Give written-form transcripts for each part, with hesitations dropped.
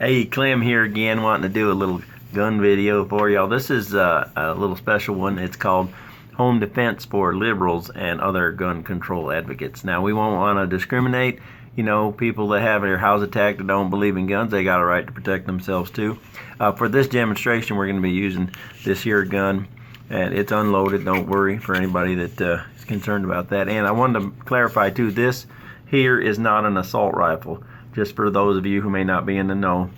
Hey, Clem here again, wanting to do a little gun video for y'all. This is a little special one. It's called Home Defense for Liberals and Other Gun Control Advocates. Now, we won't want to discriminate. People that have their house attacked and don't believe in guns, they got a right to protect themselves too. For this demonstration, we're going to be using this here gun, and it's unloaded. Don't worry for anybody that is concerned about that. And I wanted to clarify too, this here is not an assault rifle, just for those of you who may not be in the know.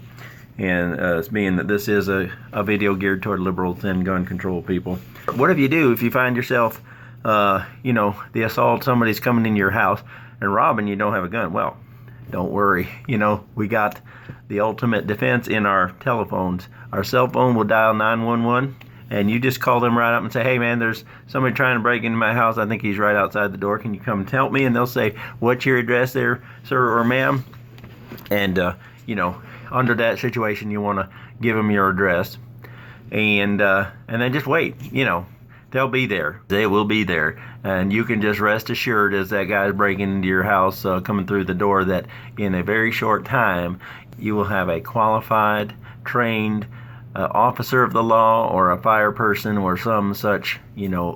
And being that this is a video geared toward liberals and gun control people. What if you do if you find yourself, the assault, somebody's coming into your house and robbing you, don't have a gun? Well, don't worry. We got the ultimate defense in our telephones. Our cell phone will dial 911, and you just call them right up and say, hey man, there's somebody trying to break into my house. I think he's right outside the door. Can you come and help me? And they'll say, what's your address there, sir or ma'am? And, under that situation, you want to give them your address, and then just wait. They'll be there. They will be there, and you can just rest assured, as that guy's breaking into your house, coming through the door, that in a very short time, you will have a qualified, trained officer of the law, or a fire person, or some such,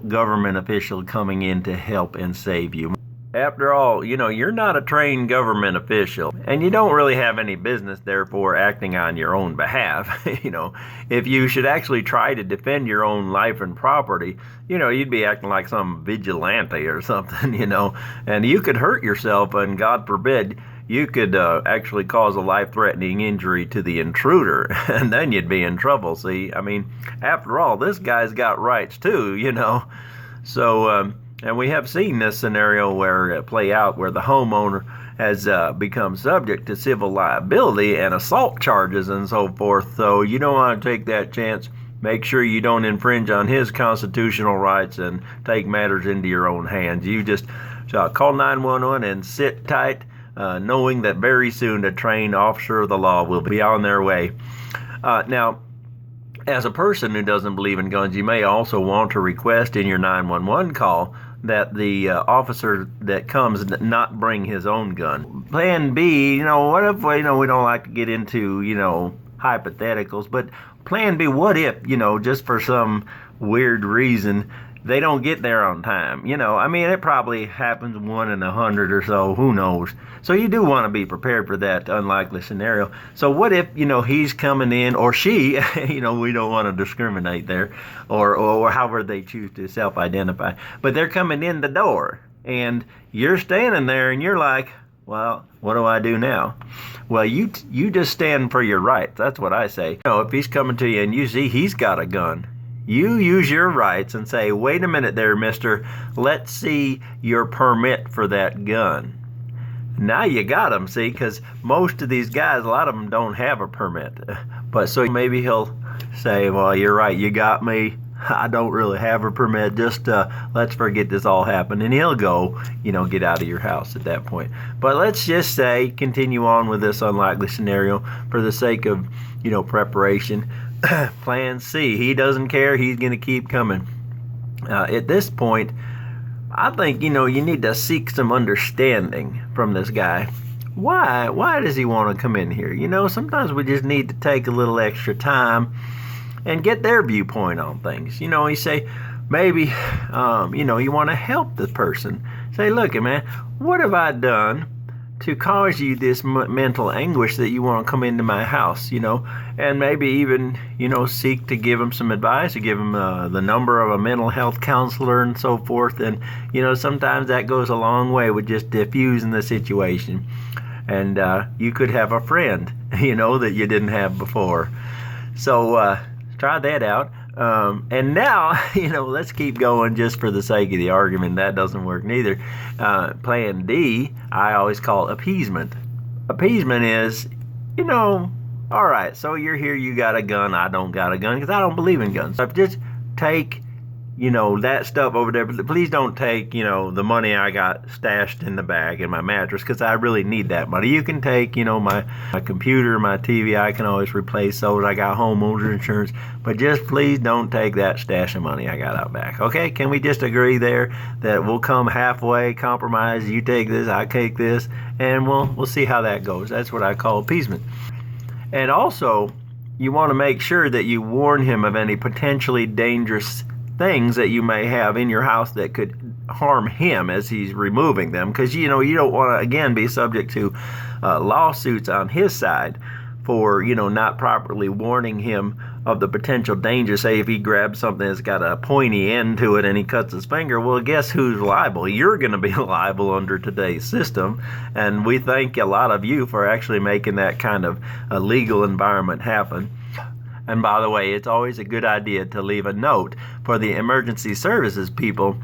government official coming in to help and save you. After all, you're not a trained government official, and you don't really have any business, therefore, acting on your own behalf. If you should actually try to defend your own life and property, you'd be acting like some vigilante or something, and you could hurt yourself, and God forbid, you could actually cause a life-threatening injury to the intruder, and then you'd be in trouble, see? After all, this guy's got rights too, So, and we have seen this scenario play out where the homeowner has become subject to civil liability and assault charges and so forth. So you don't want to take that chance. Make sure you don't infringe on his constitutional rights and take matters into your own hands. You just call 911 and sit tight, knowing that very soon a trained officer of the law will be on their way. Now, as a person who doesn't believe in guns, you may also want to request in your 911 call that the officer that comes not bring his own gun. Plan B, what if, we don't like to get into, hypotheticals, but plan B, what if, just for some weird reason, they don't get there on time? It probably happens 1 in 100 or so, who knows? So you do want to be prepared for that unlikely scenario. So what if, he's coming in, or she, we don't want to discriminate there, or however they choose to self-identify, but they're coming in the door, and you're standing there, and you're like, well, what do I do now? Well, you just stand for your rights. That's what I say. If he's coming to you and you see he's got a gun, you use your rights and say, wait a minute there, mister, let's see your permit for that gun. Now you got him, see, because most of these guys, a lot of them don't have a permit. But so maybe he'll say, well, you're right, you got me. I don't really have a permit. Just let's forget this all happened. And he'll go, get out of your house at that point. But let's just say, continue on with this unlikely scenario for the sake of, preparation. Plan C. He doesn't care. He's going to keep coming. At this point, I think, you need to seek some understanding from this guy. Why does he want to come in here? Sometimes we just need to take a little extra time and get their viewpoint on things. You say, maybe, you want to help the person. Say, look, man, what have I done to cause you this mental anguish that you want to come into my house, and maybe even, seek to give them some advice, to give them the number of a mental health counselor and so forth. And, sometimes that goes a long way with just diffusing the situation. And you could have a friend, that you didn't have before. So try that out. And now, let's keep going just for the sake of the argument. That doesn't work neither. Plan D, I always call appeasement. Appeasement is, all right, so you're here, you got a gun, I don't got a gun, because I don't believe in guns. So just take, that stuff over there, but please don't take, the money I got stashed in the bag in my mattress, because I really need that money. You can take, my computer, my TV, I can always replace those. I got homeowner insurance, but just please don't take that stash of money I got out back. Okay, can we just agree there that we'll come halfway, compromise, you take this, I take this, and we'll see how that goes. That's what I call appeasement. And also, you want to make sure that you warn him of any potentially dangerous things that you may have in your house that could harm him as he's removing them, because you don't want to again be subject to lawsuits on his side for not properly warning him of the potential danger. Say if he grabs something that's got a pointy end to it and he cuts his finger, well, guess who's liable? You're going to be liable under today's system. And we thank a lot of you for actually making that kind of a legal environment happen. And by the way, it's always a good idea to leave a note for the emergency services people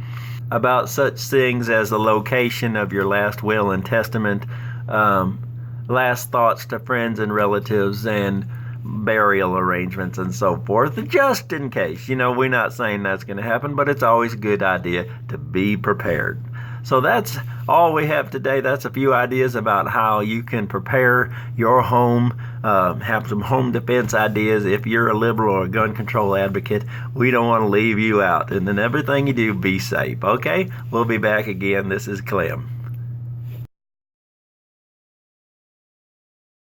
about such things as the location of your last will and testament, last thoughts to friends and relatives, and burial arrangements and so forth, just in case. We're not saying that's going to happen, but it's always a good idea to be prepared. So that's all we have today. That's a few ideas about how you can prepare your home, have some home defense ideas. If you're a liberal or a gun control advocate, we don't want to leave you out. And then everything you do, be safe. Okay? We'll be back again. This is Clem.